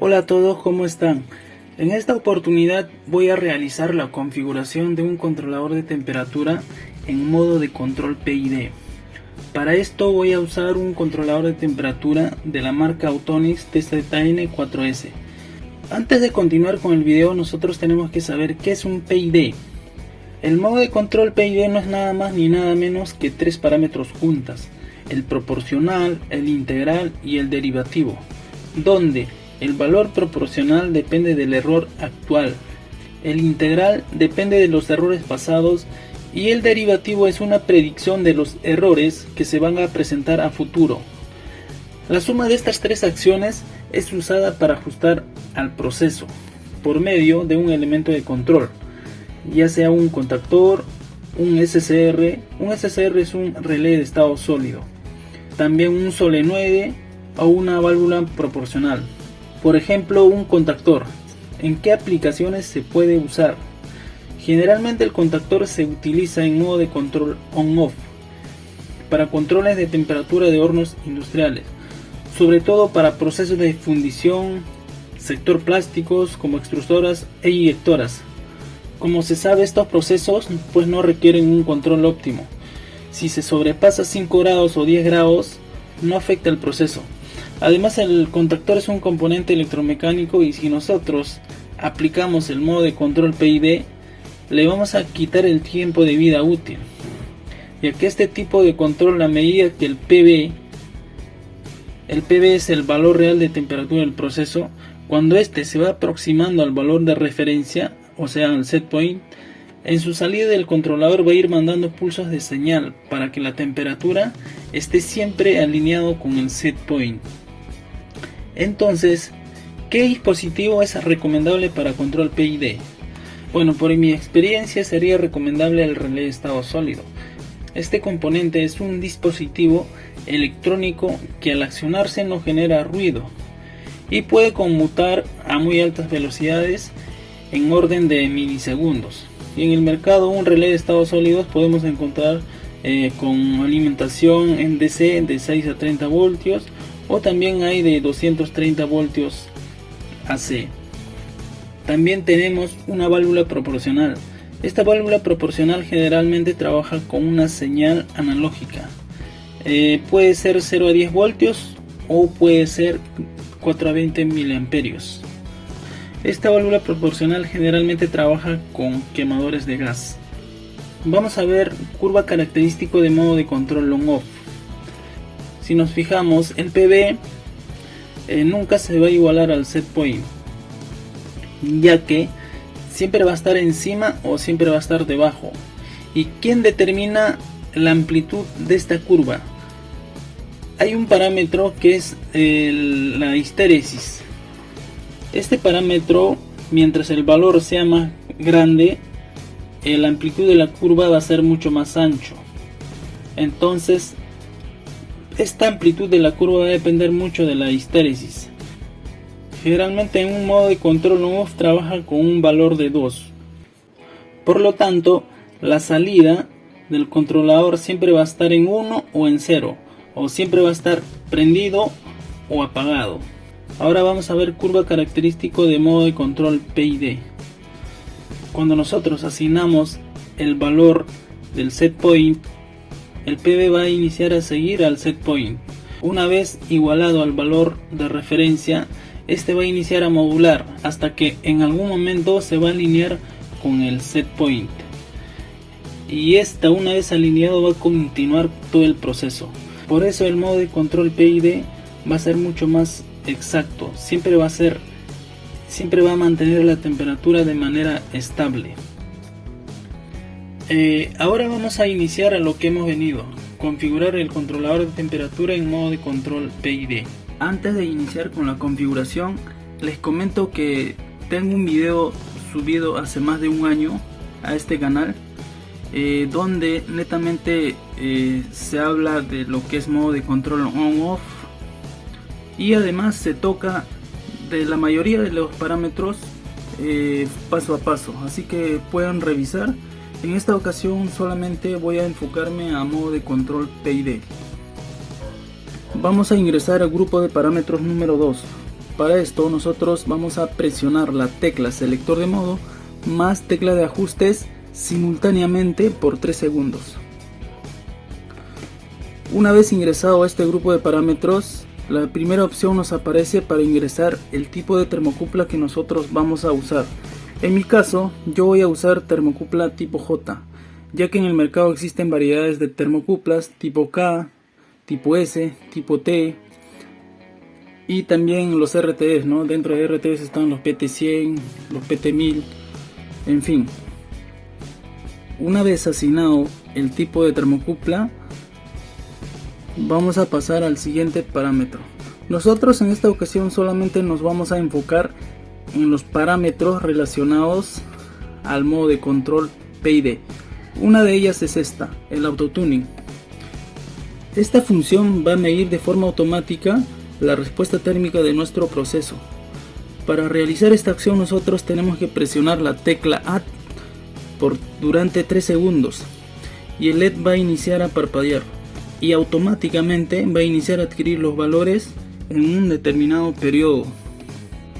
Hola a todos, ¿cómo están? En esta oportunidad voy a realizar la configuración de un controlador de temperatura en modo de control PID. Para esto voy a usar un controlador de temperatura de la marca Autonix TZN4S. Antes de continuar con el video, nosotros tenemos que saber qué es un PID. El modo de control PID no es nada más ni nada menos que tres parámetros juntas: el proporcional, el integral y el derivativo, donde el valor proporcional depende del error actual, el integral depende de los errores pasados y el derivativo es una predicción de los errores que se van a presentar a futuro. La suma de estas tres acciones es usada para ajustar al proceso por medio de un elemento de control, ya sea un contactor, un SCR. Un SCR es un relé de estado sólido, también un solenoide o una válvula proporcional. Por ejemplo, un contactor. ¿En qué aplicaciones se puede usar? Generalmente el contactor se utiliza en modo de control on-off para controles de temperatura de hornos industriales, sobre todo para procesos de fundición, sector plásticos como extrusoras e inyectoras. Como se sabe, estos procesos pues no requieren un control óptimo. Si se sobrepasa 5 grados o 10 grados, no afecta el proceso. Además, el contactor es un componente electromecánico y si nosotros aplicamos el modo de control PID, le vamos a quitar el tiempo de vida útil, ya que este tipo de control, a medida que el PB es el valor real de temperatura del proceso, cuando este se va aproximando al valor de referencia, o sea al set point, en su salida del controlador va a ir mandando pulsos de señal para que la temperatura esté siempre alineado con el set point. Entonces, ¿qué dispositivo es recomendable para control PID? Bueno, por mi experiencia sería recomendable el relé de estado sólido. Este componente es un dispositivo electrónico que al accionarse no genera ruido y puede conmutar a muy altas velocidades en orden de milisegundos. Y en el mercado un relé de estados sólidos podemos encontrar con alimentación en DC de 6 a 30 voltios o también hay de 230 voltios AC. También tenemos una válvula proporcional. Esta válvula proporcional generalmente trabaja con una señal analógica. Puede ser 0 a 10 voltios o puede ser 4 a 20 miliamperios. Esta válvula proporcional generalmente trabaja con quemadores de gas. Vamos a ver curva característico de modo de control on-off. Si nos fijamos, el PB nunca se va a igualar al set point, ya que siempre va a estar encima o siempre va a estar debajo. ¿Y quién determina la amplitud de esta curva? Hay un parámetro que es la histéresis. Este parámetro, mientras el valor sea más grande, la amplitud de la curva va a ser mucho más ancho. Entonces, esta amplitud de la curva va a depender mucho de la histéresis. Generalmente en un modo de control on-off trabaja con un valor de 2. Por lo tanto, la salida del controlador siempre va a estar en 1 o en 0, o siempre va a estar prendido o apagado. Ahora vamos a ver curva característico de modo de control PID. Cuando nosotros asignamos el valor del set point, el PB va a iniciar a seguir al set point. Una vez igualado al valor de referencia, este va a iniciar a modular hasta que en algún momento se va a alinear con el set point. Y esta, una vez alineado, va a continuar todo el proceso. Por eso el modo de control PID va a ser mucho más exacto. Siempre va a mantener la temperatura de manera estable. Ahora vamos a iniciar a lo que hemos venido: configurar el controlador de temperatura en modo de control PID. Antes de iniciar con la configuración, les comento que tengo un video subido hace más de un año a este canal, donde netamente se habla de lo que es modo de control on-off y además se toca de la mayoría de los parámetros paso a paso, así que pueden revisar. En esta ocasión solamente voy a enfocarme a modo de control PID. Vamos a ingresar al grupo de parámetros número 2. Para esto nosotros vamos a presionar la tecla selector de modo más tecla de ajustes simultáneamente por 3 segundos. Una vez ingresado a este grupo de parámetros, la primera opción nos aparece para ingresar el tipo de termocupla que nosotros vamos a usar. En mi caso, yo voy a usar termocupla tipo J, ya que en el mercado existen variedades de termocuplas tipo K, tipo S, tipo T y también los RTEs, ¿no? Dentro de RTEs están los PT100, los PT1000, en fin. Una vez asignado el tipo de termocupla, vamos a pasar al siguiente parámetro. Nosotros en esta ocasión solamente nos vamos a enfocar en los parámetros relacionados al modo de control PID. Una de ellas es esta, el autotuning. Esta función va a medir de forma automática la respuesta térmica de nuestro proceso. Para realizar esta acción nosotros tenemos que presionar la tecla Add durante 3 segundos y el LED va a iniciar a parpadear y automáticamente va a iniciar a adquirir los valores en un determinado periodo.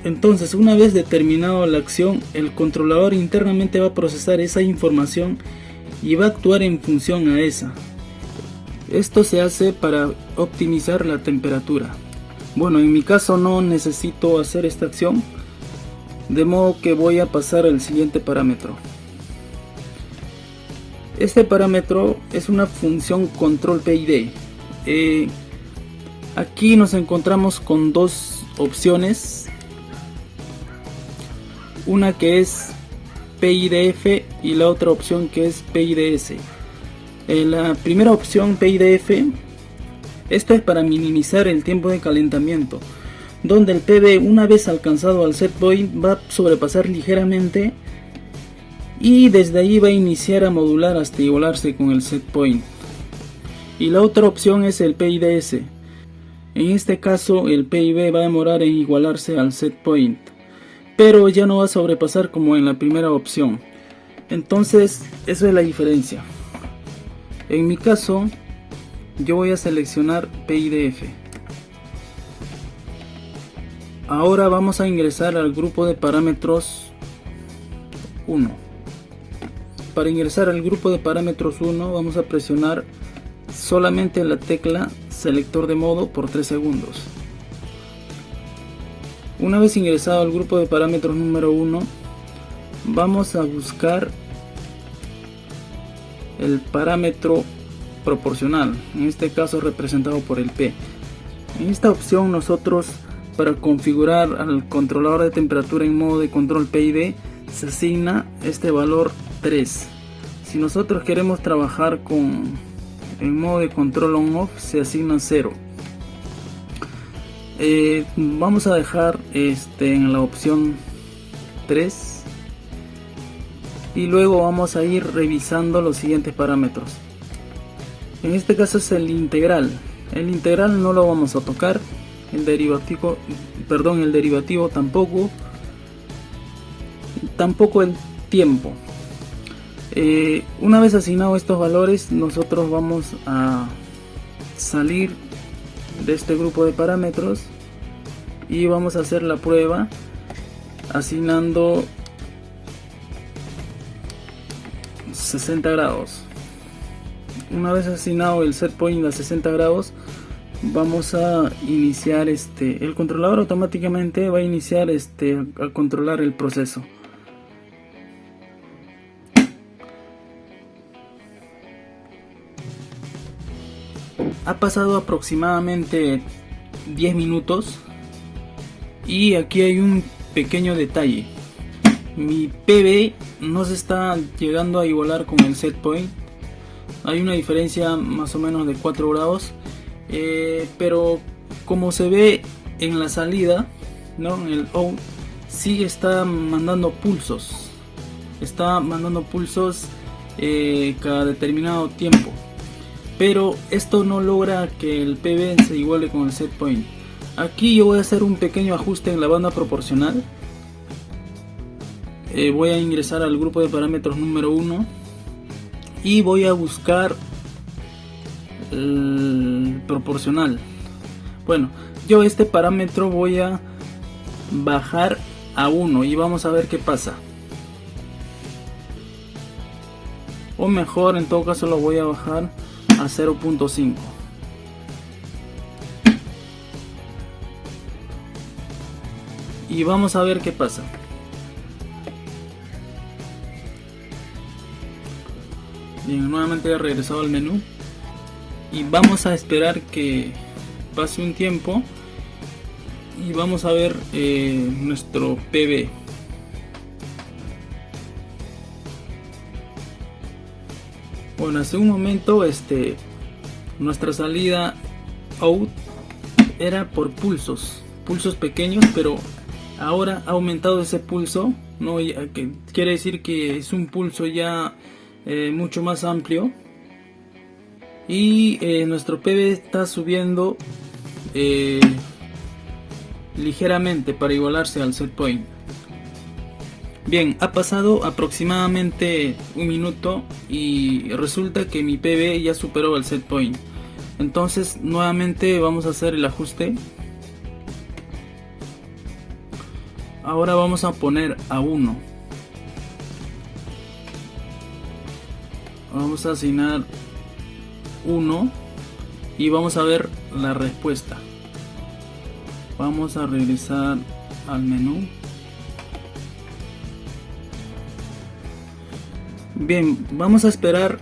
Entonces, una vez determinado la acción, el controlador internamente va a procesar esa información y va a actuar en función a esa. Esto se hace para optimizar la temperatura. Bueno, en mi caso no necesito hacer esta acción, de modo que voy a pasar al siguiente parámetro. Este parámetro es una función control PID. Aquí nos encontramos con dos opciones, una que es PIDF y la otra opción que es PIDS. La primera opción, PIDF, esto es para minimizar el tiempo de calentamiento, donde el PB, una vez alcanzado al set point, va a sobrepasar ligeramente y desde ahí va a iniciar a modular hasta igualarse con el set point. Y la otra opción es el PIDS. En este caso el PIB va a demorar en igualarse al set point, pero ya no va a sobrepasar como en la primera opción. Entonces esa es la diferencia. En mi caso yo voy a seleccionar PIDF. Ahora vamos a ingresar al grupo de parámetros 1. Para ingresar al grupo de parámetros 1 vamos a presionar solamente la tecla selector de modo por 3 segundos. Una vez ingresado al grupo de parámetros número 1, vamos a buscar el parámetro proporcional, en este caso representado por el P. En esta opción nosotros, para configurar al controlador de temperatura en modo de control PID, se asigna este valor 3. Si nosotros queremos trabajar en modo de control on-off, se asigna 0. Vamos a dejar en la opción 3 y luego vamos a ir revisando los siguientes parámetros. En este caso es el integral. El integral no lo vamos a tocar, el derivativo tampoco el tiempo. Una vez asignado estos valores, nosotros vamos a salir de este grupo de parámetros y vamos a hacer la prueba asignando 60 grados. Una vez asignado el set point a 60 grados, vamos a iniciar el controlador automáticamente va a iniciar a controlar el proceso. Ha pasado aproximadamente 10 minutos y aquí hay un pequeño detalle. Mi PB no se está llegando a igualar con el set point. Hay una diferencia más o menos de 4 grados, pero como se ve en la salida, ¿no? En el on, sí está mandando pulsos. Cada determinado tiempo. Pero esto no logra que el PB se iguale con el set point. Aquí yo voy a hacer un pequeño ajuste en la banda proporcional. Voy a ingresar al grupo de parámetros número 1 y voy a buscar el proporcional. Bueno, yo este parámetro voy a bajar a 1 y vamos a ver qué pasa. O mejor, en todo caso lo voy a bajar a 0.5. Y vamos a ver qué pasa. Bien, nuevamente he regresado al menú. Y vamos a esperar que pase un tiempo. Y vamos a ver nuestro PB. Bueno, hace un momento nuestra salida out era por pulsos pequeños, pero ahora ha aumentado ese pulso, ¿no? Que quiere decir que es un pulso ya mucho más amplio, y nuestro PB está subiendo ligeramente para igualarse al set point. Bien, ha pasado aproximadamente un minuto y resulta que mi PB ya superó el set point. Entonces nuevamente vamos a hacer el ajuste. Ahora vamos a poner a 1. Vamos a asignar 1 y vamos a ver la respuesta. Vamos a regresar al menú. Bien, vamos a esperar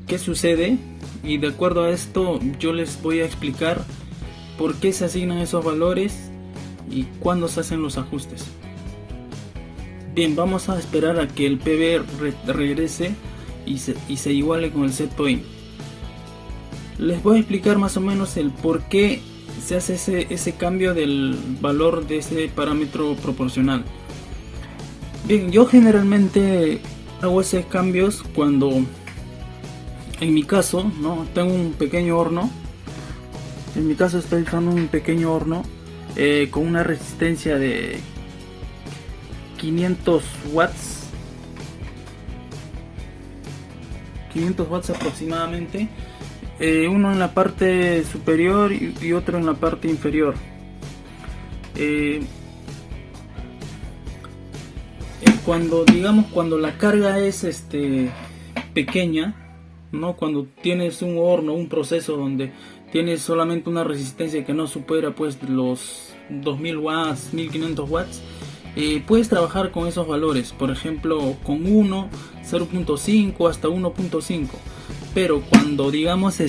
qué sucede, y de acuerdo a esto yo les voy a explicar por qué se asignan esos valores y cuándo se hacen los ajustes. Bien, vamos a esperar a que el PB regrese y se iguale con el set point. Les voy a explicar más o menos el por qué se hace ese cambio del valor de ese parámetro proporcional. Bien, yo generalmente hago esos cambios cuando, en mi caso, ¿no?, tengo un pequeño horno. En mi caso estoy usando un pequeño horno con una resistencia de 500 watts. 500 watts aproximadamente. Uno en la parte superior y otro en la parte inferior. Cuando la carga es pequeña, ¿no?, cuando tienes un horno, un proceso donde tienes solamente una resistencia que no supera pues los 2000 watts, 1500 watts, puedes trabajar con esos valores, por ejemplo con 1, 0.5 hasta 1.5. pero cuando digamos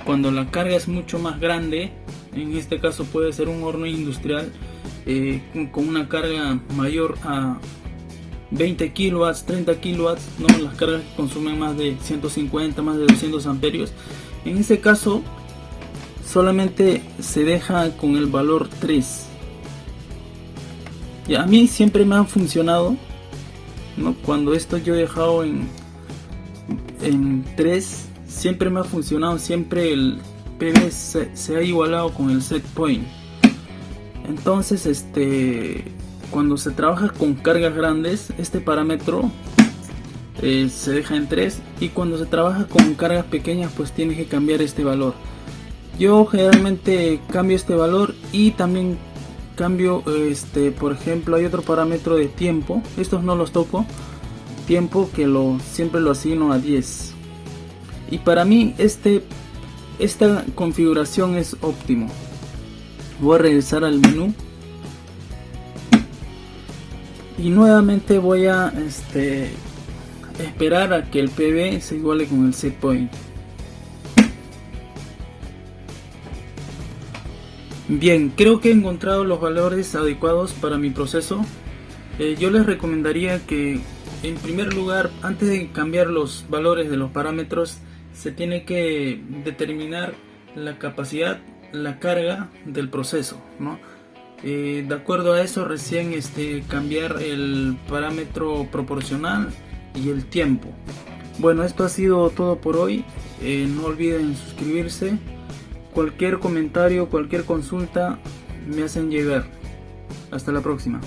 cuando la carga es mucho más grande, en este caso puede ser un horno industrial con una carga mayor a 20 kilowatts, 30 kilowatts, ¿no?, las cargas que consumen más de 150, más de 200 amperios. En ese caso solamente se deja con el valor 3. Y a mí siempre me han funcionado, ¿no? Cuando esto yo he dejado en 3, siempre me ha funcionado, siempre el PB se ha igualado con el set point. Entonces cuando se trabaja con cargas grandes, este parámetro se deja en 3, y cuando se trabaja con cargas pequeñas pues tienes que cambiar este valor. Yo generalmente cambio este valor, y también cambio por ejemplo hay otro parámetro de tiempo, estos no los toco, tiempo, que siempre lo asigno a 10, y para mí esta configuración es óptimo. Voy a regresar al menú y nuevamente voy a esperar a que el PB se iguale con el set point. Bien, creo que he encontrado los valores adecuados para mi proceso. Yo les recomendaría que, en primer lugar, antes de cambiar los valores de los parámetros, se tiene que determinar la capacidad, la carga del proceso, ¿no? De acuerdo a eso recién cambiar el parámetro proporcional y el tiempo. Bueno, esto ha sido todo por hoy. No olviden suscribirse. Cualquier comentario, cualquier consulta me hacen llegar. Hasta la próxima.